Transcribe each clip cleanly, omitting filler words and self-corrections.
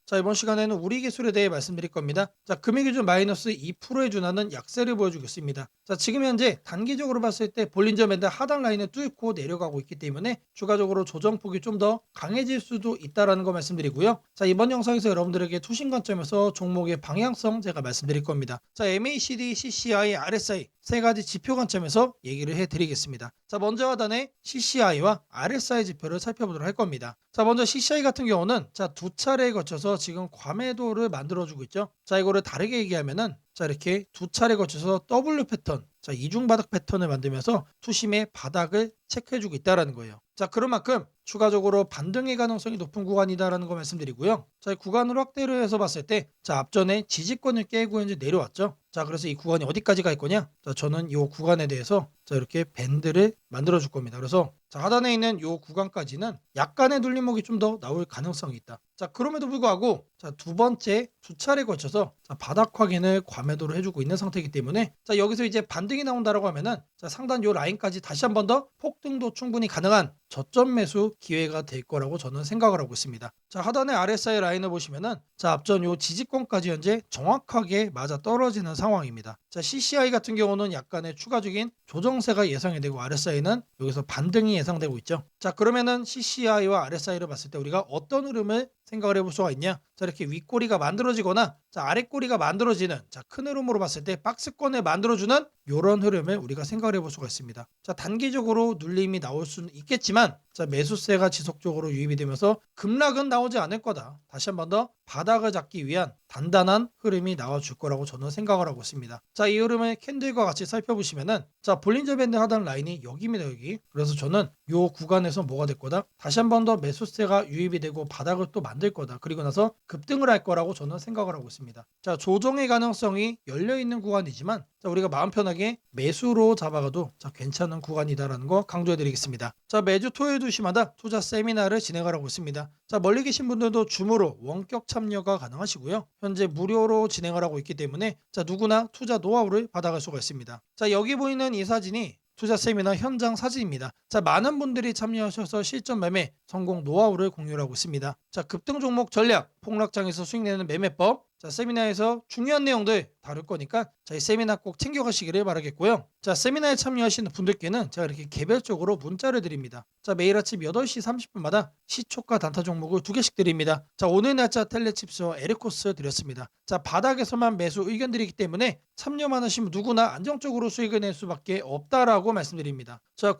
자, 이번 시간에는 우리 기술에 대해 말씀드릴 겁니다. 자, 금액기준 마이너스 2%에 준하는 약세를 보여주겠습니다. 자, 지금 현재 단기적으로 봤을 때 볼린저 밴드 하단 라인을 뚫고 내려가고 있기 때문에 추가적으로 조정폭이 좀 더 강해질 수도 있다라는 거 말씀드리고요. 자, 이번 영상에서 여러분들에게 투신 관점에서 종목의 방향성 제가 말씀드릴 겁니다. 자, MACD, CCI, RSI 세 가지 지표 관점에서 얘기를 해드리겠습니다. 자, 먼저 하단에 CCI와 RSI 지표를 살펴보도록 할 겁니다. 자, 먼저 CCI 같은 경우는 자, 두 차례에 거쳐서 지금 과매도를 만들어주고 있죠. 자, 이거를 다르게 얘기하면은 자, 이렇게 두 차례 거쳐서 W 패턴, 자, 이중 바닥 패턴을 만들면서 투심의 바닥을 체크해주고 있다라는 거예요. 자, 그런 만큼 추가적으로 반등의 가능성이 높은 구간이다라는 거 말씀드리고요. 자, 이 구간을 확대를 해서 봤을 때, 자, 앞전에 지지권을 깨고 현재 내려왔죠. 자, 그래서 이 구간이 어디까지 갈 거냐? 자, 저는 이 구간에 대해서 자, 이렇게 밴드를 만들어 줄 겁니다. 그래서 자, 하단에 있는 이 구간까지는 약간의 눌림목이 좀 더 나올 가능성이 있다. 자, 그럼에도 불구하고 자, 두 번째 두 차례 거쳐서 자, 바닥 확인을 과매도를 해주고 있는 상태이기 때문에 자, 여기서 이제 반등이 나온다라고 하면은 자, 상단 요 라인까지 다시 한 번 더 폭등도 충분히 가능한 저점 매수 기회가 될 거라고 저는 생각을 하고 있습니다. 자, 하단에 RSI 라인을 보시면은 자, 앞전 요 지지권까지 현재 정확하게 맞아 떨어지는 상황입니다. 자, CCI 같은 경우는 약간의 추가적인 조정세가 예상이 되고 RSI는 여기서 반등이 예상되고 있죠. 자, 그러면은 CCI와 RSI를 봤을 때 우리가 어떤 흐름을 생각을 해볼 수가 있냐? 자, 이렇게 윗꼬리가 만들어지거나 자, 아랫꼬리가 만들어지는 자, 큰 흐름으로 봤을 때 박스권을 만들어주는 이런 흐름을 우리가 생각을 해볼 수가 있습니다. 자, 단기적으로 눌림이 나올 수는 있겠지만 자, 매수세가 지속적으로 유입이 되면서 급락은 나오지 않을 거다. 다시 한 번 더 바닥을 잡기 위한 단단한 흐름이 나와줄 거라고 저는 생각을 하고 있습니다. 자, 이 흐름을 캔들과 같이 살펴보시면은 자, 볼린저 밴드 하단 라인이 여기입니다. 여기. 그래서 저는 이 구간에서 뭐가 될 거다? 다시 한 번 더 매수세가 유입이 되고 바닥을 또 만들 거다. 그리고 나서 급등을 할 거라고 저는 생각을 하고 있습니다. 자, 조정의 가능성이 열려있는 구간이지만 자, 우리가 마음 편하게 매수로 잡아가도 자, 괜찮은 구간이다라는 거 강조해 드리겠습니다. 자, 매주 토요일 2시마다 투자 세미나를 진행을 하고 있습니다. 자, 멀리 계신 분들도 줌으로 원격 참여가 가능하시고요. 현재 무료로 진행을 하고 있기 때문에 자, 누구나 투자 노하우를 받아갈 수가 있습니다. 자, 여기 보이는 이 사진이 투자 세미나 현장 사진입니다. 자, 많은 분들이 참여하셔서 실전 매매 성공 노하우를 공유를 하고 있습니다. 자, 급등 종목 전략, 폭락장에서 수익 내는 매매법, 자, 세미나에서 중요한 내용들 다룰 거니까 자, 이 세미나 꼭 챙겨가시기를 바라겠고요. 자, 세미나에 참여하시는 분들께는 제가 이렇게 개별적으로 문자를 드립니다. 자, 매일 아침 8시 30분마다 시초가 단타 종목을 2개씩 드립니다. 자, 오늘 날짜 텔레칩스와 에르코스 드렸습니다. 자, 바닥에서만 매수 의견 드리기 때문에 참여만 하시면 누구나 안정적으로 수익을 낼 수밖에 없다라고 말씀드립니다. 자,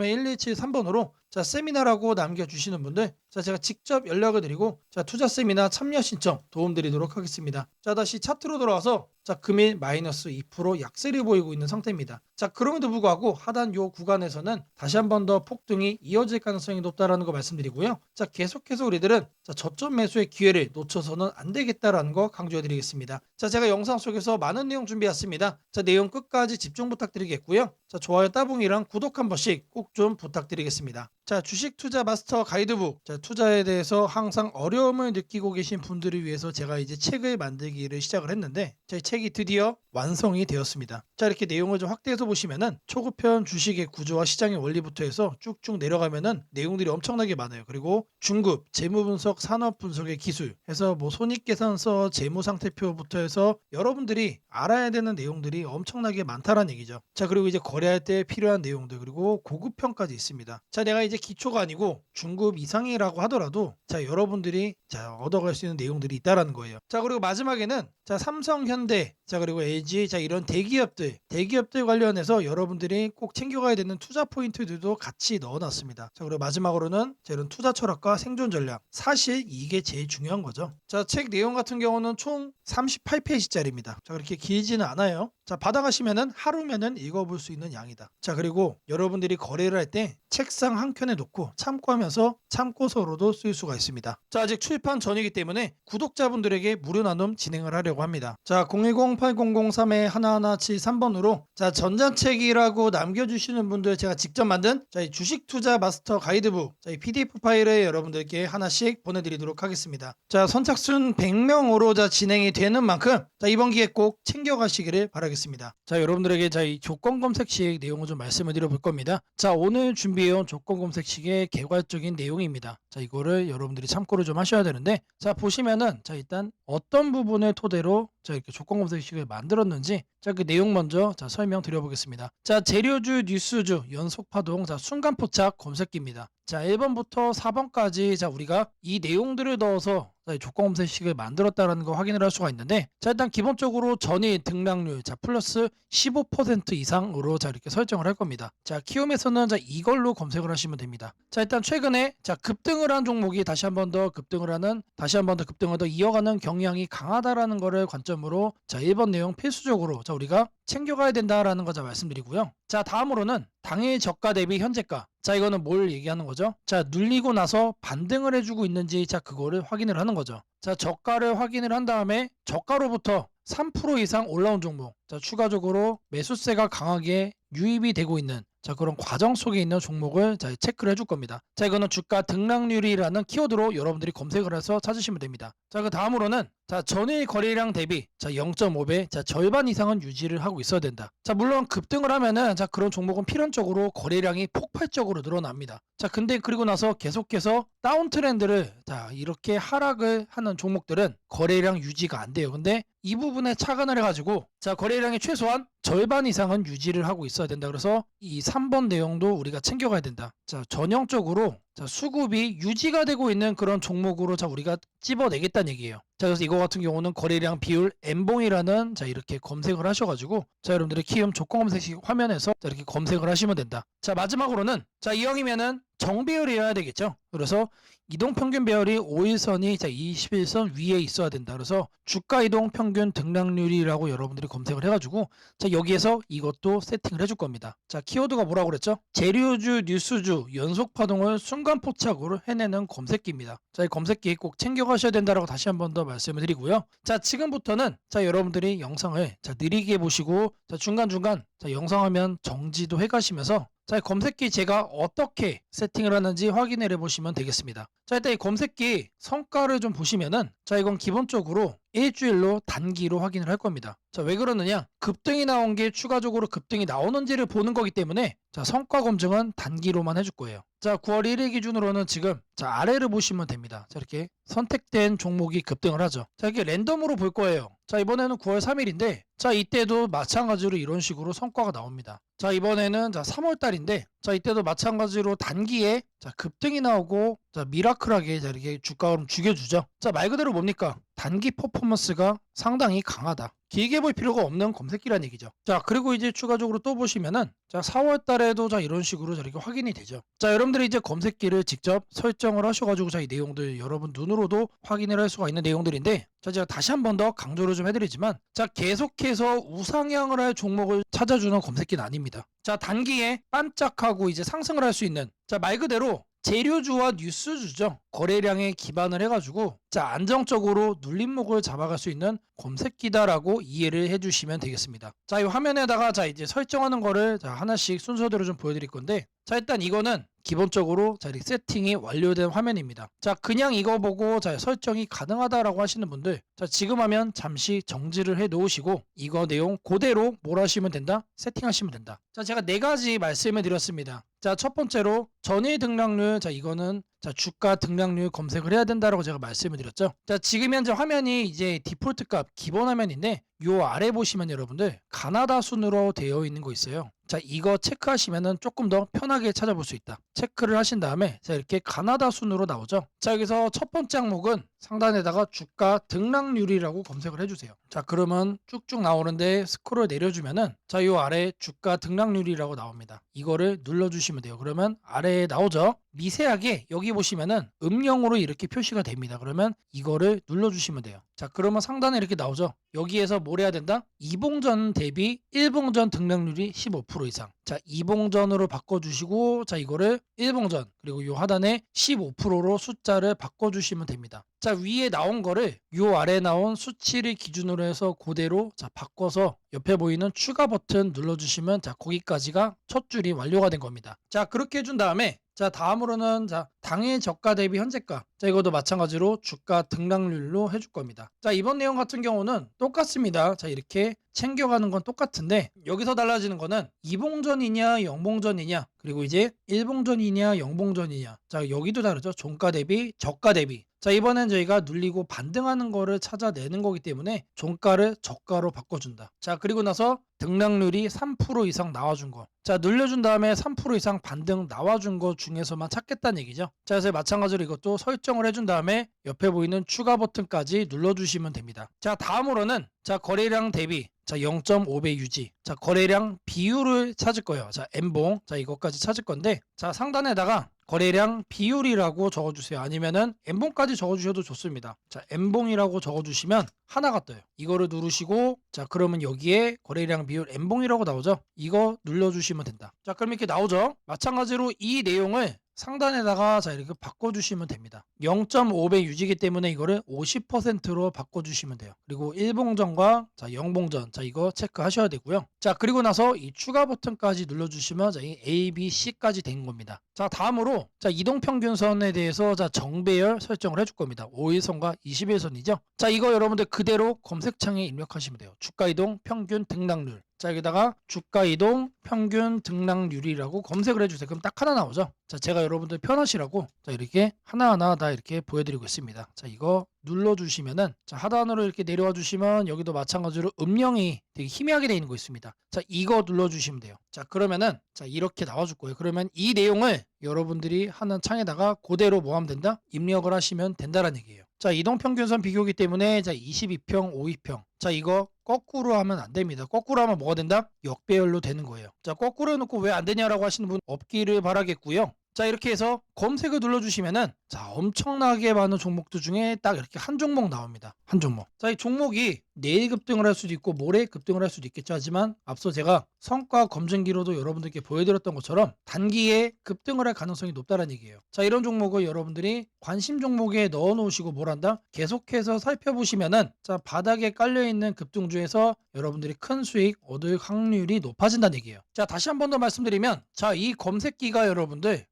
010-8003-1173번으로 자, 세미나라고 남겨주시는 분들 자, 제가 직접 연락을 드리고 자, 투자 세미나 참여 신청 도움드리도록 하겠습니다. 자, 다시 차트로 돌아와서 자, 금일 마이너스 2% 약세를 보이고 있는 상태입니다. 자, 그럼에도 불구하고 하단 요 구간에서는 다시 한 번 더 폭등이 이어질 가능성이 높다라는 거 말씀드리고요. 자, 계속해서 우리들은 자, 저점 매수의 기회를 놓쳐서는 안 되겠다라는 거 강조해 드리겠습니다. 자, 제가 영상 속에서 많은 내용 준비했습니다. 자, 내용 끝까지 집중 부탁드리겠고요. 자, 좋아요 따봉이랑 구독 한 번씩 꼭 좀 부탁드리겠습니다. 자, 주식 투자 마스터 가이드북. 자, 투자에 대해서 항상 어려움을 느끼고 계신 분들을 위해서 제가 이제 책을 만들기를 시작을 했는데 제 책이 드디어 완성이 되었습니다. 자, 이렇게 내용을 좀 확대해서 보시면은 초급편 주식의 구조와 시장의 원리부터 해서 쭉쭉 내려가면은 내용들이 엄청나게 많아요. 그리고 중급, 재무 분석, 산업 분석의 기술 해서 뭐 손익계산서, 재무 상태표부터 해서 여러분들이 알아야 되는 내용들이 엄청나게 많다라는 얘기죠. 자, 그리고 이제 거래할 때 필요한 내용들 그리고 고급편까지 있습니다. 자, 내가 이제 기초가 아니고 중급 이상이라고 하더라도 자, 여러분들이 자, 얻어갈 수 있는 내용들이 있다라는 거예요. 자, 그리고 마지막에는 자, 삼성, 현대, 자, 그리고 LG, 자, 이런 대기업들 관련해서 여러분들이 꼭 챙겨가야 되는 투자 포인트들도 같이 넣어놨습니다. 자, 그리고 마지막으로는 자, 이런 투자 철학과 생존 전략. 사실 이게 제일 중요한 거죠. 자, 책 내용 같은 경우는 총 38페이지짜리입니다. 자, 그렇게 길지는 않아요. 자, 받아가시면은 하루면은 읽어볼 수 있는 양이다. 자, 그리고 여러분들이 거래를 할 때 책상 한 켠에 놓고 참고하면서 참고서로도 쓸 수가 있습니다. 자, 아직 출판 전이기 때문에 구독자분들에게 무료 나눔 진행을 하려고 합니다. 자, 010-8003-1173번으로 자, 전자책이라고 남겨주시는 분들 제가 직접 만든 자, 이 주식 투자 마스터 가이드북 자, 이 PDF 파일을 여러분들께 하나씩 보내드리도록 하겠습니다. 자, 선착순 100명으로 자, 진행이 되는 만큼 자, 이번 기회 꼭 챙겨가시기를 바라겠습니다. 자, 여러분들에게 자, 이 조건 검색식 내용을 좀 말씀을 드려볼 겁니다. 자, 오늘 준비해온 조건 검색 검색식의 개괄적인 내용입니다. 자, 이거를 여러분들이 참고를 좀 하셔야 되는데, 자, 보시면은, 자, 일단 어떤 부분을 토대로 자, 이렇게 조건 검색식을 만들었는지, 자, 그 내용 먼저 자, 설명드려보겠습니다. 자, 재료주, 뉴스주, 연속파동, 자, 순간포착 검색기입니다. 자, 1번부터 4번까지 자, 우리가 이 내용들을 넣어서 자, 조건 검색식을 만들었다는 거 확인을 할 수가 있는데, 자, 일단 기본적으로 전일 등락률 자, 플러스 15% 이상으로 자, 이렇게 설정을 할 겁니다. 자, 키움에서는 자, 이걸로 검색을 하시면 됩니다. 자, 일단 최근에 자, 급등을 한 종목이 다시 한 번 더 급등을 더 이어가는 경향이 강하다라는 거를 관점으로 자, 1번 내용 필수적으로 자, 우리가 챙겨가야 된다라는 거 자, 말씀드리고요. 자, 다음으로는 당일 저가 대비 현재가. 자, 이거는 뭘 얘기하는 거죠? 자, 눌리고 나서 반등을 해주고 있는지 자, 그거를 확인을 하는 거죠. 자, 저가를 확인을 한 다음에 저가로부터 3% 이상 올라온 종목. 자, 추가적으로 매수세가 강하게 유입이 되고 있는 자, 그런 과정 속에 있는 종목을 자, 체크를 해줄 겁니다. 자, 이거는 주가 등락률이라는 키워드로 여러분들이 검색을 해서 찾으시면 됩니다. 자, 그 다음으로는 자, 전일 거래량 대비 자, 0.5배 자, 절반 이상은 유지를 하고 있어야 된다. 자, 물론 급등을 하면은 자, 그런 종목은 필연적으로 거래량이 폭발적으로 늘어납니다. 자, 근데 그리고 나서 계속해서 다운 트렌드를 자, 이렇게 하락을 하는 종목들은 거래량 유지가 안 돼요. 근데 이 부분에 착안을 해가지고 자, 거래량의 최소한 절반 이상은 유지를 하고 있어야 된다. 그래서 이 3번 내용도 우리가 챙겨가야 된다. 자, 전형적으로 자, 수급이 유지가 되고 있는 그런 종목으로 자, 우리가 찝어내겠다는 얘기예요. 자, 그래서 이거 같은 경우는 거래량 비율 N봉이라는 자, 이렇게 검색을 하셔가지고 자, 여러분들의 키움 조건 검색식 화면에서 자, 이렇게 검색을 하시면 된다. 자, 마지막으로는 자, 이형이면은 정배열이어야 되겠죠. 그래서 이동평균 배열이 5일선이 자, 21선 위에 있어야 된다. 그래서 주가 이동평균 등락률이라고 여러분들이 검색을 해가지고 자, 여기에서 이것도 세팅을 해줄 겁니다. 자, 키워드가 뭐라고 그랬죠? 재료주, 뉴스주, 연속파동을 순간포착으로 해내는 검색기입니다. 자, 이 검색기 꼭 챙겨가셔야 된다라고 다시 한 번 더 말씀을 드리고요. 자, 지금부터는 자, 여러분들이 영상을 자, 느리게 보시고 자, 중간중간 자, 영상 화면 정지도 해가시면서 자, 검색기 제가 어떻게 세팅을 하는지 확인을 해보시면 되겠습니다. 자, 일단 이 검색기 성과를 좀 보시면은 자, 이건 기본적으로 일주일로 단기로 확인을 할 겁니다. 자, 왜 그러느냐? 급등이 나온 게 추가적으로 급등이 나오는지를 보는 거기 때문에 자, 성과 검증은 단기로만 해줄 거예요. 자, 9월 1일 기준으로는 지금 자, 아래를 보시면 됩니다. 자, 이렇게 선택된 종목이 급등을 하죠. 자, 이게 랜덤으로 볼 거예요. 자, 이번에는 9월 3일인데 자, 이때도 마찬가지로 이런 식으로 성과가 나옵니다. 자, 이번에는 자, 3월 달인데 자, 이때도 마찬가지로 단기에 자, 급등이 나오고 자, 미라클하게 자, 이렇게 주가 흐름 죽여주죠. 자, 말 그대로 뭡니까? 단기 퍼포먼스가 상당히 강하다. 길게 볼 필요가 없는 검색기란 얘기죠. 자, 그리고 이제 추가적으로 또 보시면은 자, 4월 달에도 자, 이런 식으로 자, 이렇게 확인이 되죠. 자, 여러분들이 이제 검색기를 직접 설정을 하셔가지고 자, 이 내용들 여러분 눈으로도 확인을 할 수가 있는 내용들인데 자, 제가 다시 한 번 더 강조를 좀 해드리지만 자, 계속해서 우상향을 할 종목을 찾아주는 검색기는 아닙니다. 자, 단기에 반짝하고 이제 상승을 할 수 있는 자, 말 그대로 재료주와 뉴스주죠. 거래량에 기반을 해가지고 자, 안정적으로 눌림목을 잡아갈 수 있는 검색기다라고 이해를 해주시면 되겠습니다. 자, 이 화면에다가 자, 이제 설정하는 거를 자, 하나씩 순서대로 좀 보여드릴 건데 자, 일단 이거는 기본적으로 자, 이렇게 세팅이 완료된 화면입니다. 자, 그냥 이거 보고 자, 설정이 가능하다라고 하시는 분들 자, 지금 하면 잠시 정지를 해 놓으시고 이거 내용 그대로 뭘 하시면 된다? 세팅하시면 된다. 자, 제가 네 가지 말씀을 드렸습니다. 자, 첫 번째로 전일 등락률 자, 이거는 자, 주가 등락률 검색을 해야 된다라고 제가 말씀을 드렸죠. 자, 지금 현재 화면이 이제 디폴트 값 기본 화면인데 요 아래 보시면 여러분들 가나다 순으로 되어 있는 거 있어요. 자, 이거 체크하시면은 조금 더 편하게 찾아볼 수 있다. 체크를 하신 다음에 자, 이렇게 가나다 순으로 나오죠. 자, 여기서 첫 번째 항목은 상단에다가 주가 등락률이라고 검색을 해주세요. 자, 그러면 쭉쭉 나오는데 스크롤 내려주면은 자, 요 아래 주가 등락률이라고 나옵니다. 이거를 눌러주시면 돼요. 그러면 아래에 나오죠. 미세하게 여기 보시면은 음영으로 이렇게 표시가 됩니다. 그러면 이거를 눌러주시면 돼요. 자, 그러면 상단에 이렇게 나오죠. 여기에서 뭘 해야 된다? 이봉전 대비 일봉전 등락률이 15% 이상. 자, 이봉전으로 바꿔주시고 자, 이거를 일봉전 그리고 요 하단에 15%로 숫자를 바꿔주시면 됩니다. 자, 위에 나온 거를 요 아래 나온 수치를 기준으로 해서 그대로 자, 바꿔서 옆에 보이는 추가 버튼 눌러주시면 자, 거기까지가 첫 줄이 완료가 된 겁니다. 자, 그렇게 해준 다음에 자, 다음으로는 자, 당일 저가 대비 현재가. 자, 이것도 마찬가지로 주가 등락률로 해줄 겁니다. 자, 이번 내용 같은 경우는 똑같습니다. 자, 이렇게 챙겨가는 건 똑같은데 여기서 달라지는 거는 이봉전이냐 영봉전이냐 그리고 이제 일봉전이냐 영봉전이냐. 자, 여기도 다르죠. 종가 대비 저가 대비. 자, 이번엔 저희가 눌리고 반등하는 거를 찾아내는 거기 때문에 종가를 저가로 바꿔준다. 자, 그리고 나서 등락률이 3% 이상 나와준 거. 자, 눌려준 다음에 3% 이상 반등 나와준 거 중에서만 찾겠다는 얘기죠. 자, 그래서 마찬가지로 이것도 설정을 해준 다음에 옆에 보이는 추가 버튼까지 눌러주시면 됩니다. 자, 다음으로는 자, 거래량 대비 자, 0.5배 유지. 자, 거래량 비율을 찾을 거예요. 자, N봉. 자, 이것까지 찾을 건데 자, 상단에다가 거래량 비율이라고 적어주세요. 아니면은 N봉까지 적어주셔도 좋습니다. 자, N봉이라고 적어주시면 하나가 떠요. 이거를 누르시고 자, 그러면 여기에 거래량 비율 N봉이라고 나오죠. 이거 눌러주시면 된다. 자, 그럼 이렇게 나오죠. 마찬가지로 이 내용을 상단에다가 자, 이렇게 바꿔주시면 됩니다. 0.5배 유지기 때문에 이거를 50%로 바꿔주시면 돼요. 그리고 1봉전과 자, 0봉전 자, 이거 체크하셔야 되고요. 자, 그리고 나서 이 추가 버튼까지 눌러주시면 자, 이 A, B, C까지 된 겁니다. 자, 다음으로 자, 이동평균선에 대해서 자, 정배열 설정을 해줄 겁니다. 5일선과 20일선이죠. 자, 이거 여러분들 그대로 검색창에 입력하시면 돼요. 주가이동 평균 등락률. 자, 여기다가 주가이동 평균 등락률이라고 검색을 해주세요. 그럼 딱 하나 나오죠. 자, 제가 여러분들 편하시라고 자, 이렇게 하나하나 다 이렇게 보여드리고 있습니다. 자, 이거 눌러주시면은 자, 하단으로 이렇게 내려와 주시면 여기도 마찬가지로 음영이 되게 희미하게 되어 있는 거 있습니다. 자, 이거 눌러주시면 돼요. 자, 그러면은 자, 이렇게 나와줄 거예요. 그러면 이 내용을 여러분들이 하는 창에다가 그대로 뭐 하면 된다? 입력을 하시면 된다라는 얘기예요. 자, 이동평균선 비교기 때문에 자, 22평, 52평. 자, 이거 거꾸로 하면 안 됩니다. 거꾸로 하면 뭐가 된다? 역배열로 되는 거예요. 자, 거꾸로 해놓고 왜 안 되냐라고 하시는 분 없기를 바라겠고요. 자, 이렇게 해서 검색을 눌러주시면은 자, 엄청나게 많은 종목들 중에 딱 이렇게 한 종목 나옵니다. 한 종목. 자, 이 종목이 내일 급등을 할 수도 있고 모레 급등을 할 수도 있겠죠. 하지만 앞서 제가 성과 검증기로도 여러분들께 보여드렸던 것처럼 단기에 급등을 할 가능성이 높다는 얘기예요. 자, 이런 종목을 여러분들이 관심 종목에 넣어 놓으시고 뭘 한다? 계속해서 살펴보시면은 자, 바닥에 깔려있는 급등주에서 여러분들이 큰 수익 얻을 확률이 높아진다는 얘기예요. 자, 다시 한 번 더 말씀드리면 자, 이 검색기가 여러분들의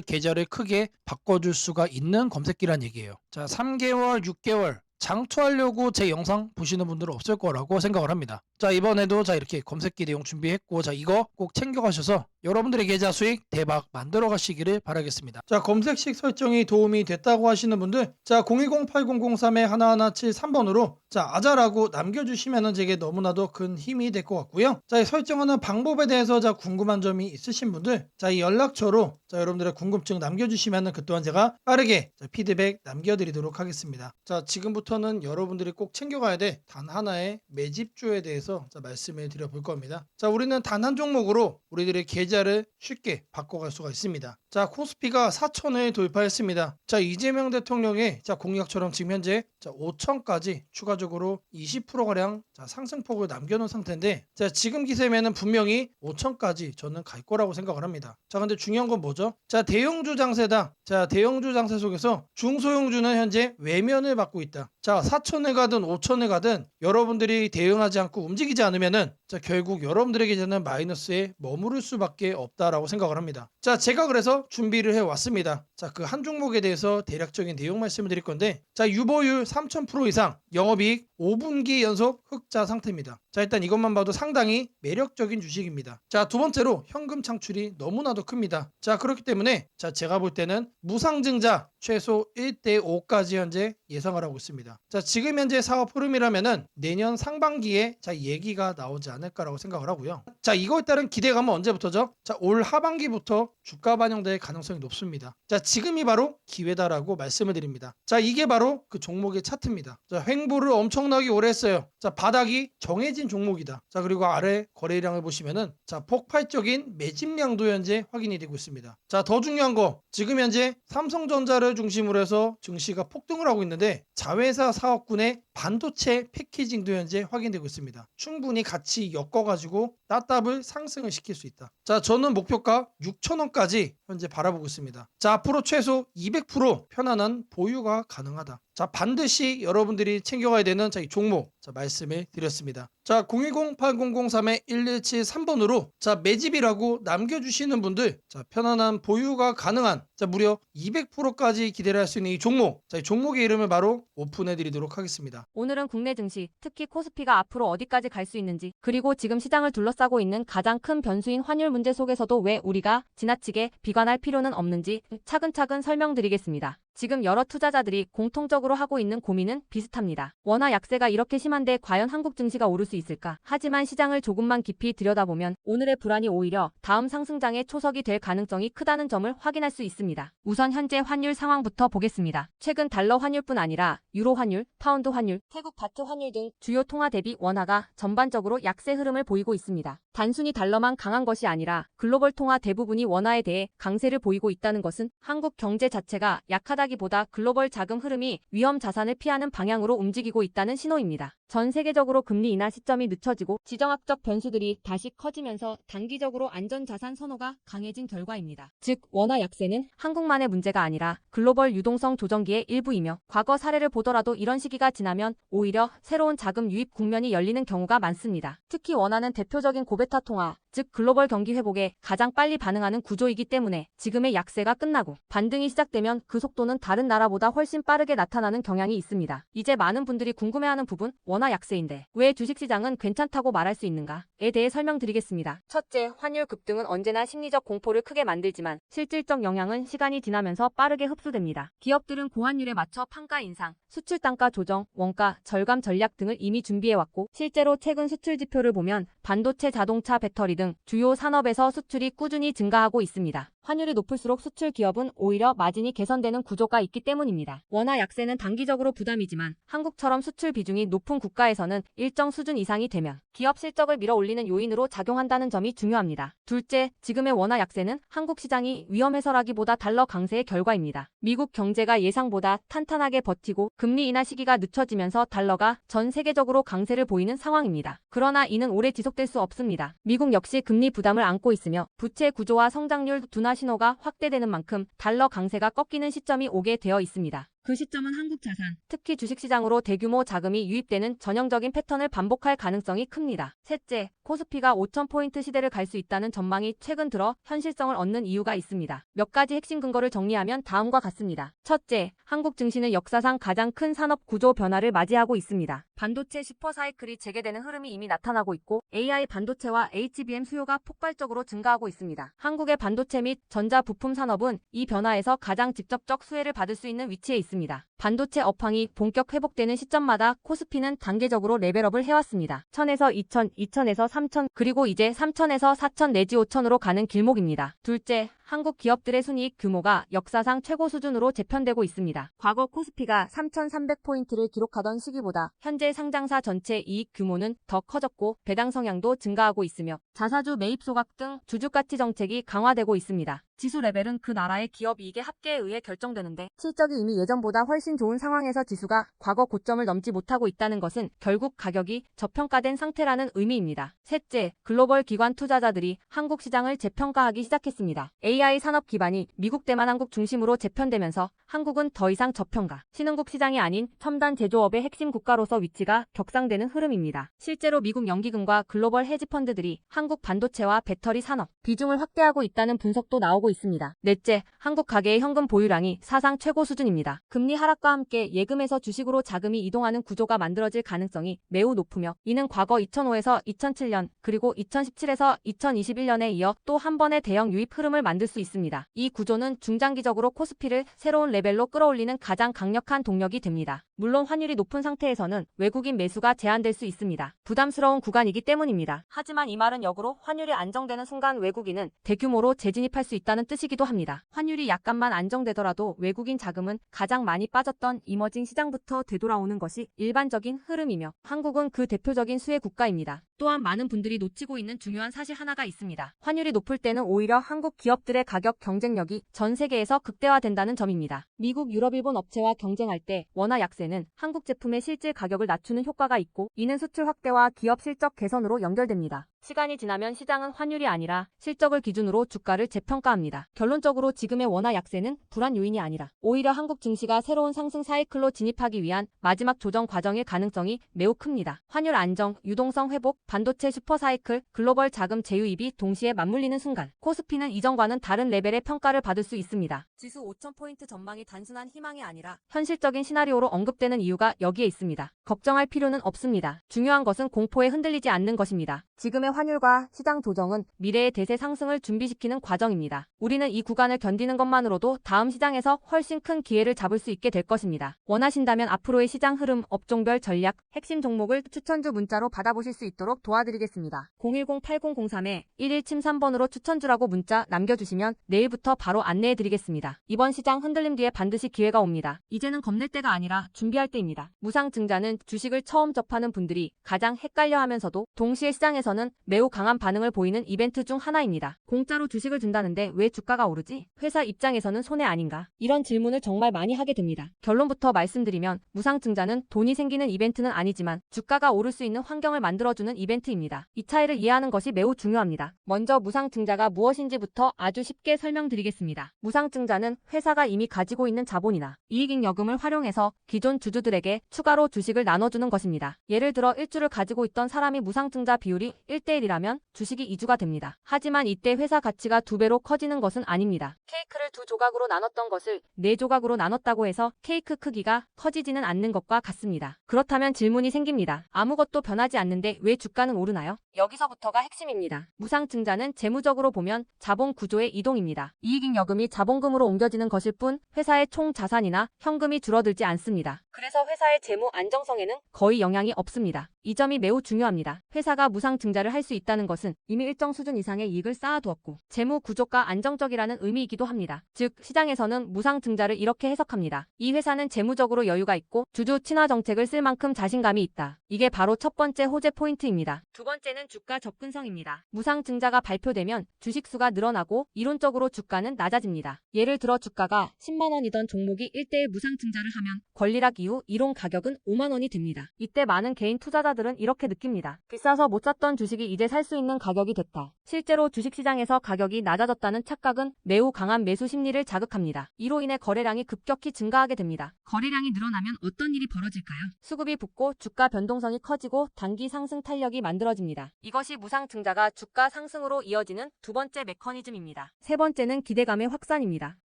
계좌를 크게 바꿔줄 수가 있는 검색기란 얘기예요. 자, 3개월, 6개월 장투하려고 제 영상 보시는 분들은 없을 거라고 생각을 합니다. 자, 이번에도 자, 이렇게 검색기 내용 준비했고 자, 이거 꼭 챙겨가셔서 여러분들의 계좌 수익 대박 만들어 가시기를 바라겠습니다. 자, 검색식 설정이 도움이 됐다고 하시는 분들 자, 010-8003-1173번으로 자, 아자라고 남겨주시면 제게 너무나도 큰 힘이 될 것 같고요. 자, 이 설정하는 방법에 대해서 자, 궁금한 점이 있으신 분들 자, 이 연락처로 자, 여러분들의 궁금증 남겨주시면 그 또한 제가 빠르게 자, 피드백 남겨드리도록 하겠습니다. 자, 지금부터는 여러분들이 꼭 챙겨가야 돼 단 하나의 매집주에 대해서 자, 말씀을 드려볼 겁니다. 자, 우리는 단 한 종목으로 우리들의 계좌를 쉽게 바꿔갈 수가 있습니다. 자, 코스피가 4천을 돌파했습니다. 자, 이재명 대통령의 자, 공약처럼 지금 현재 자, 5천까지 추가적으로 20%가량 자, 상승폭을 남겨놓은 상태인데 자, 지금 기세면은 분명히 5천까지 저는 갈 거라고 생각을 합니다. 자, 근데 중요한 건 뭐죠? 자, 대형주 장세다. 자, 대형주 장세 속에서 중소형주는 현재 외면을 받고 있다. 자, 4천을 가든 5천을 가든 여러분들이 대응하지 않고 움직이지 않으면은 자, 결국 여러분들의 계좌는 마이너스에 머무를 수밖에 없다라고 생각을 합니다. 자, 제가 그래서 준비를 해왔습니다. 자, 그 한 종목에 대해서 대략적인 내용 말씀을 드릴 건데 자, 유보율 3000% 이상 영업이익 5분기 연속 흑자 상태입니다. 자, 일단 이것만 봐도 상당히 매력적인 주식입니다. 자, 두 번째로 현금 창출이 너무나도 큽니다. 자, 그렇기 때문에 자, 제가 볼 때는 무상증자 최소 1대5까지 현재 예상을 하고 있습니다. 자, 지금 현재 사업 흐름이라면은 내년 상반기에 자, 얘기가 나오지 않을까라고 생각을 하고요. 자, 이거에 따른 기대감은 언제부터죠? 자, 올 하반기부터 주가 반영될 가능성이 높습니다. 자, 지금이 바로 기회다라고 말씀을 드립니다. 자, 이게 바로 그 종목의 차트입니다. 자, 횡보를 엄청나게 오래 했어요. 자, 바닥이 정해진 종목이다. 자, 그리고 아래 거래량을 보시면은 자, 폭발적인 매집량도 현재 확인이 되고 있습니다. 자, 더 중요한 거 지금 현재 삼성전자를 중심으로 해서 증시가 폭등을 하고 있는데 자회사 사업군의 반도체 패키징도 현재 확인되고 있습니다. 충분히 같이 엮어가지고 따답을 상승을 시킬 수 있다. 자, 저는 목표가 6,000원까지 현재 바라보고 있습니다. 자, 앞으로 최소 200% 편안한 보유가 가능하다. 자, 반드시 여러분들이 챙겨가야 되는 자, 이 종목. 자, 말씀을 드렸습니다. 자, 010-8003-1173번으로 자, 매집이라고 남겨주시는 분들, 자, 편안한 보유가 가능한, 자, 무려 200%까지 기대를 할 수 있는 이 종목, 자, 이 종목의 이름을 바로 오픈해 드리도록 하겠습니다. 오늘은 국내 증시, 특히 코스피가 앞으로 어디까지 갈 수 있는지, 그리고 지금 시장을 둘러싸고 있는 가장 큰 변수인 환율 문제 속에서도 왜 우리가 지나치게 비관할 필요는 없는지 차근차근 설명드리겠습니다. 지금 여러 투자자들이 공통적으로 하고 있는 고민은 비슷합니다. 원화 약세가 이렇게 심한데 과연 한국 증시가 오를 수 있을까? 하지만 시장을 조금만 깊이 들여다보면 오늘의 불안이 오히려 다음 상승장의 초석이 될 가능성이 크다는 점을 확인할 수 있습니다. 우선 현재 환율 상황부터 보겠습니다. 최근 달러 환율뿐 아니라 유로 환율, 파운드 환율, 태국 바트 환율 등 주요 통화 대비 원화가 전반적으로 약세 흐름을 보이고 있습니다. 단순히 달러만 강한 것이 아니라 글로벌 통화 대부분이 원화에 대해 강세를 보이고 있다는 것은 한국 경제 자체가 약하다기보다 글로벌 자금 흐름이 위험 자산을 피하는 방향으로 움직이고 있다는 신호입니다. 전 세계적으로 금리 인하 시점이 늦춰지고 지정학적 변수들이 다시 커지면서 단기적으로 안전자산 선호가 강해진 결과입니다. 즉, 원화 약세는 한국만의 문제가 아니라 글로벌 유동성 조정기의 일부이며 과거 사례를 보더라도 이런 시기가 지나면 오히려 새로운 자금 유입 국면이 열리는 경우가 많습니다. 특히 원화는 대표적인 고베타 통화, 즉 글로벌 경기 회복에 가장 빨리 반응하는 구조이기 때문에 지금의 약세가 끝나고 반등이 시작되면 그 속도는 다른 나라보다 훨씬 빠르게 나타나는 경향이 있습니다. 이제 많은 분들이 궁금해하는 부분, 원화 약세인데 왜 주식시장은 괜찮다고 말할 수 있는가에 대해 설명드리겠습니다. 첫째, 환율 급등은 언제나 심리적 공포를 크게 만들지만 실질적 영향은 시간이 지나면서 빠르게 흡수됩니다. 기업들은 고환율에 맞춰 판가 인상, 수출 단가 조정, 원가 절감 전략 등을 이미 준비해왔고 실제로 최근 수출 지표를 보면 반도체, 자동차, 배터리 등 주요 산업에서 수출이 꾸준히 증가하고 있습니다. 환율이 높을수록 수출 기업은 오히려 마진이 개선되는 구조가 있기 때문입니다. 원화 약세는 단기적으로 부담이지만 한국처럼 수출 비중이 높은 국가에서는 일정 수준 이상이 되면 기업 실적을 밀어올리는 요인으로 작용한다는 점이 중요합니다. 둘째, 지금의 원화 약세는 한국 시장이 위험해서라기보다 달러 강세의 결과입니다. 미국 경제가 예상보다 탄탄하게 버티고 금리 인하 시기가 늦춰지면서 달러가 전 세계적으로 강세를 보이는 상황입니다. 그러나 이는 오래 지속될 수 없습니다. 미국 역시 금리 부담을 안고 있으며 부채 구조와 성장률 둔화 신호가 확대되는 만큼 달러 강세가 꺾이는 시점이 오게 되어 있습니다. 그 시점은 한국 자산, 특히 주식시장으로 대규모 자금이 유입되는 전형적인 패턴을 반복할 가능성이 큽니다. 셋째, 코스피가 5,000포인트 시대를 갈 수 있다는 전망이 최근 들어 현실성을 얻는 이유가 있습니다. 몇 가지 핵심 근거를 정리하면 다음과 같습니다. 첫째, 한국 증시는 역사상 가장 큰 산업 구조 변화를 맞이하고 있습니다. 반도체 슈퍼사이클이 재개되는 흐름이 이미 나타나고 있고 AI 반도체와 HBM 수요가 폭발적으로 증가하고 있습니다. 한국의 반도체 및 전자 부품 산업은 이 변화에서 가장 직접적 수혜를 받을 수 있는 위치에 있습니다. 반도체 업황이 본격 회복되는 시점마다 코스피는 단계적으로 레벨업을 해왔습니다. 1000에서 2000, 2000에서 3000, 그리고 이제 3000에서 4000 내지 5000으로 가는 길목입니다. 둘째, 한국 기업들의 순이익 규모가 역사상 최고 수준으로 재편되고 있습니다. 과거 코스피가 3,300포인트를 기록하던 시기보다 현재 상장사 전체 이익 규모는 더 커졌고 배당 성향도 증가하고 있으며 자사주 매입 소각 등 주주가치 정책이 강화되고 있습니다. 지수 레벨은 그 나라의 기업 이익의 합계에 의해 결정되는데 실적이 이미 예전보다 훨씬 좋은 상황에서 지수가 과거 고점을 넘지 못하고 있다는 것은 결국 가격이 저평가된 상태라는 의미입니다. 셋째, 글로벌 기관 투자자들이 한국 시장을 재평가하기 시작했습니다. AI 산업 기반이 미국 대만 한국 중심으로 재편되면서 한국은 더 이상 저평가, 신흥국 시장이 아닌 첨단 제조업의 핵심 국가로서 위치가 격상되는 흐름입니다. 실제로 미국 연기금과 글로벌 헤지펀드들이 한국 반도체와 배터리 산업 비중을 확대하고 있다는 분석도 나오고 있습니다. 넷째, 한국 가계의 현금 보유량이 사상 최고 수준입니다. 금리 하락과 함께 예금에서 주식으로 자금이 이동하는 구조가 만들어질 가능성이 매우 높으며 이는 과거 2005에서 2007년 그리고 2017에서 2021년에 이어 또 한 번의 대형 유입 흐름을 만들 수 있습니다. 이 구조는 중장기적으로 코스피를 새로운 레벨로 끌어올리는 가장 강력한 동력이 됩니다. 물론 환율이 높은 상태에서는 외국인 매수가 제한될 수 있습니다. 부담스러운 구간이기 때문입니다. 하지만 이 말은 역으로 환율이 안정되는 순간 외국인은 대규모로 재진입할 수 있다는 뜻이기도 합니다. 환율이 약간만 안정되더라도 외국인 자금은 가장 많이 빠졌던 이머징 시장부터 되돌아오는 것이 일반적인 흐름이며 한국은 그 대표적인 수혜 국가입니다. 또한 많은 분들이 놓치고 있는 중요한 사실 하나가 있습니다. 환율이 높을 때는 오히려 한국 기업들의 가격 경쟁력이 전 세계에서 극대화된다는 점입니다. 미국, 유럽, 일본 업체와 경쟁할 때 원화 약세는 한국 제품의 실질 가격을 낮추는 효과가 있고 이는 수출 확대와 기업 실적 개선으로 연결됩니다. 시간이 지나면 시장은 환율이 아니라 실적을 기준으로 주가를 재평가합니다. 결론적으로 지금의 원화 약세는 불안 요인이 아니라 오히려 한국 증시가 새로운 상승 사이클로 진입하기 위한 마지막 조정 과정일 가능성이 매우 큽니다. 환율 안정, 유동성 회복, 반도체 슈퍼 사이클, 글로벌 자금 제휴입이 동시에 맞물리는 순간 코스피는 이전과는 다른 레벨의 평가를 받을 수 있습니다. 지수 5,000포인트 전망이 단순한 희망이 아니라 현실적인 시나리오로 언급되는 이유가 여기에 있습니다. 걱정할 필요는 없습니다. 중요한 것은 공포에 흔들리지 않는 것입니다. 지금의 환율과 시장 조정은 미래의 대세 상승을 준비시키는 과정입니다. 우리는 이 구간을 견디는 것만으로도 다음 시장에서 훨씬 큰 기회를 잡을 수 있게 될 것입니다. 원하신다면 앞으로의 시장 흐름, 업종별 전략, 핵심 종목을 추천주 문자로 받아보실 수 있도록 도와드리겠습니다. 010-8003-1173번으로 추천주라고 문자 남겨주시면 내일부터 바로 안내해드리겠습니다. 이번 시장 흔들림 뒤에 반드시 기회가 옵니다. 이제는 겁낼 때가 아니라 준비할 때입니다. 무상증자는 주식을 처음 접하는 분들이 가장 헷갈려하면서도 동시에 시장에서는 매우 강한 반응을 보이는 이벤트 중 하나입니다. 공짜로 주식을 준다는데 왜 주가가 오르지? 회사 입장에서는 손해 아닌가? 이런 질문을 정말 많이 하게 됩니다. 결론부터 말씀드리면 무상증자는 돈이 생기는 이벤트는 아니지만 주가가 오를 수 있는 환경을 만들어주는 이벤트입니다. 이 차이를 이해하는 것이 매우 중요합니다. 먼저 무상증자가 무엇인지부터 아주 쉽게 설명드리겠습니다. 무상증자는 회사가 이미 가지고 있는 자본이나 이익잉여금을 활용해서 기존 주주들에게 추가로 주식을 나눠주는 것입니다. 예를 들어 1주를 가지고 있던 사람이 무상증자 비율이 1대1이라면 주식이 2주가 됩니다. 하지만 이때 회사 가치가 2배로 커지는 것은 아닙니다. 케이크를 2조각으로 나눴던 것을 4조각으로 나눴다고 해서 케이크 크기가 커지지는 않는 것과 같습니다. 그렇다면 질문이 생깁니다. 아무것도 변하지 않는데 왜 주가는 오르나요? 여기서부터가 핵심입니다. 무상증자는 재무적으로 보면 자본 구조의 이동입니다. 이익잉여금이 자본금으로 옮겨지는 것일 뿐 회사의 총 자산이나 현금이 줄어들지 않습니다. 그래서 회사의 재무 안정성에는 거의 영향이 없습니다. 이 점이 매우 중요합니다. 회사가 무상증자를 할 수 있다는 것은 이미 일정 수준 이상의 이익을 쌓아두었고 재무 구조가 안정적이라는 의미이기도 합니다. 즉 시장에서는 무상증자를 이렇게 해석합니다. 이 회사는 재무적으로 여유가 있고 주주 친화 정책을 쓸 만큼 자신감이 있다. 이게 바로 첫 번째 호재 포인트입니다. 두 번째는 주가 접근성입니다. 무상증자가 발표되면 주식수가 늘어나고 이론적으로 주가는 낮아집니다. 예를 들어 주가가 10만 원이던 종목이 1대1 무상증자를 하면 권리락 이후 이론 가격은 5만 원이 됩니다. 이때 많은 개인 투자자들은 이렇게 느낍니다. 비싸서 못 샀던 주식이 이제 살 수 있는 가격이 됐다. 실제로 주식시장에서 가격이 낮아졌다는 착각은 매우 강한 매수 심리를 자극합니다. 이로 인해 거래량이 급격히 증가하게 됩니다. 거래량이 늘어나면 어떤 일이 벌어질까요? 수급이 붙고 주가 변동성이 커지고 단기 상승 탄력이 만들어집니다. 이것이 무상증자가 주가 상승으로 이어지는 두 번째 메커니즘입니다. 세 번째는 기대감의 확산입니다.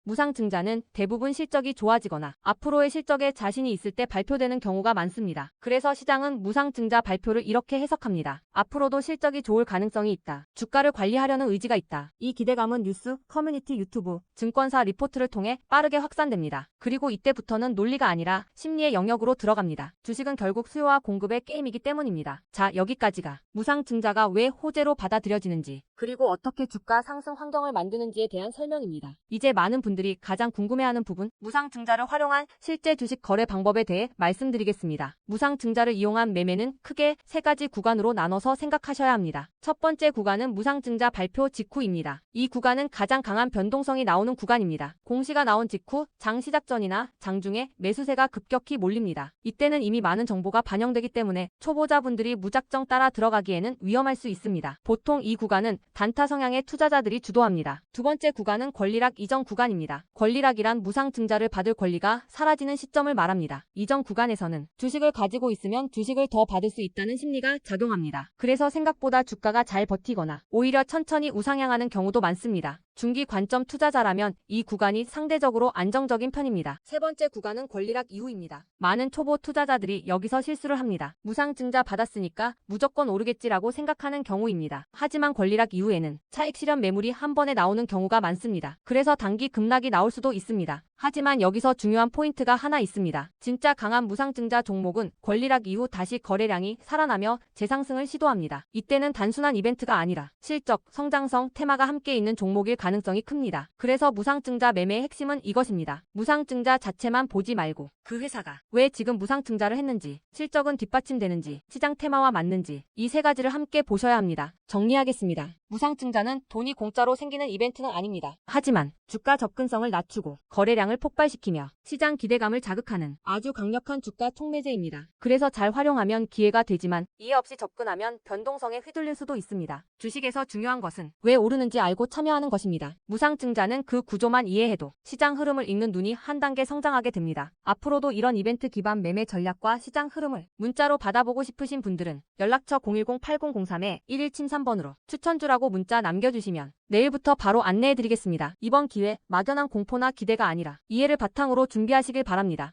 무상증자는 대부분 실적이 좋아지거나 앞으로의 실적에 자신이 있을 때 발표되는 경우가 많습니다. 그래서 시장은 무상증자 발표를 이렇게 해석합니다. 앞으로도 실적이 좋을 가능성이 있다. 주가를 관리하려는 의지가 있다. 이 기대감은 뉴스, 커뮤니티, 유튜브, 증권사 리포트를 통해 빠르게 확산됩니다. 그리고 이때부터는 논리가 아니라 심리의 영역으로 들어갑니다. 주식은 결국 수요와 공급의 게임이기 때문입니다. 자, 여기까지가 무상증자가 왜 호재로 받아들여지는지 그리고 어떻게 주가 상승 환경을 만드는지에 대한 설명입니다. 이제 많은 분들이 가장 궁금해하는 부분, 무상증자를 활용한 실제 주식 거래 방법에 대해 말씀드리겠습니다. 무상증자를 이용한 매매는 크게 세 가지 구간으로 나눠서 생각하셔야 합니다. 첫 번째 구간은 무상증자 발표 직후입니다. 이 구간은 가장 강한 변동성이 나오는 구간입니다. 공시가 나온 직후 장 시작 전이나 장중에 매수세가 급격히 몰립니다. 이때는 이미 많은 정보가 반영되기 때문에 초보자분들이 무작정 따라 들어가기에는 위험할 수 있습니다. 보통 이 구간은 단타 성향의 투자자들이 주도합니다. 두 번째 구간은 권리락 이전 구간입니다. 권리락이란 무상증자를 받을 권리가 사라지는 시점을 말합니다. 이전 구간에서는 주식을 가지고 있으면 주식을 더 받을 수 있다는 심리가 작용합니다. 그래서 생각보다 주가가 잘 버티거나 오히려 천천히 우상향하는 경우도 많습니다. 중기 관점 투자자라면 이 구간이 상대적으로 안정적인 편입니다. 세 번째 구간은 권리락 이후입니다. 많은 초보 투자자들이 여기서 실수를 합니다. 무상증자 받았으니까 무조건 오르겠지라고 생각하는 경우입니다. 하지만 권리락 이후에는 차익 실현 매물이 한 번에 나오는 경우가 많습니다. 그래서 단기 급락이 나올 수도 있습니다. 하지만 여기서 중요한 포인트가 하나 있습니다. 진짜 강한 무상증자 종목은 권리락 이후 다시 거래량이 살아나며 재상승을 시도합니다. 이때는 단순한 이벤트가 아니라 실적, 성장성, 테마가 함께 있는 종목일 가능성이 가능성이 큽니다. 그래서 무상증자 매매의 핵심은 이것입니다. 무상증자 자체만 보지 말고 그 회사가 왜 지금 무상증자를 했는지, 실적은 뒷받침되는지, 시장 테마와 맞는지 이 세 가지를 함께 보셔야 합니다. 정리하겠습니다. 무상증자는 돈이 공짜로 생기는 이벤트는 아닙니다. 하지만 주가 접근성을 낮추고 거래량을 폭발시키며 시장 기대감을 자극하는 아주 강력한 주가 촉매제입니다. 그래서 잘 활용하면 기회가 되지만 이해 없이 접근하면 변동성에 휘둘릴 수도 있습니다. 주식에서 중요한 것은 왜 오르는지 알고 참여하는 것입니다. 무상증자는 그 구조만 이해해도 시장 흐름을 읽는 눈이 한 단계 성장하게 됩니다. 앞으로도 이런 이벤트 기반 매매 전략과 시장 흐름을 문자로 받아보고 싶으신 분들은 연락처 010-8003-1173번으로 추천주라고 문자 남겨주시면 내일부터 바로 안내해드리겠습니다. 이번 기회 막연한 공포나 기대가 아니라 이해를 바탕으로 준비하시길 바랍니다.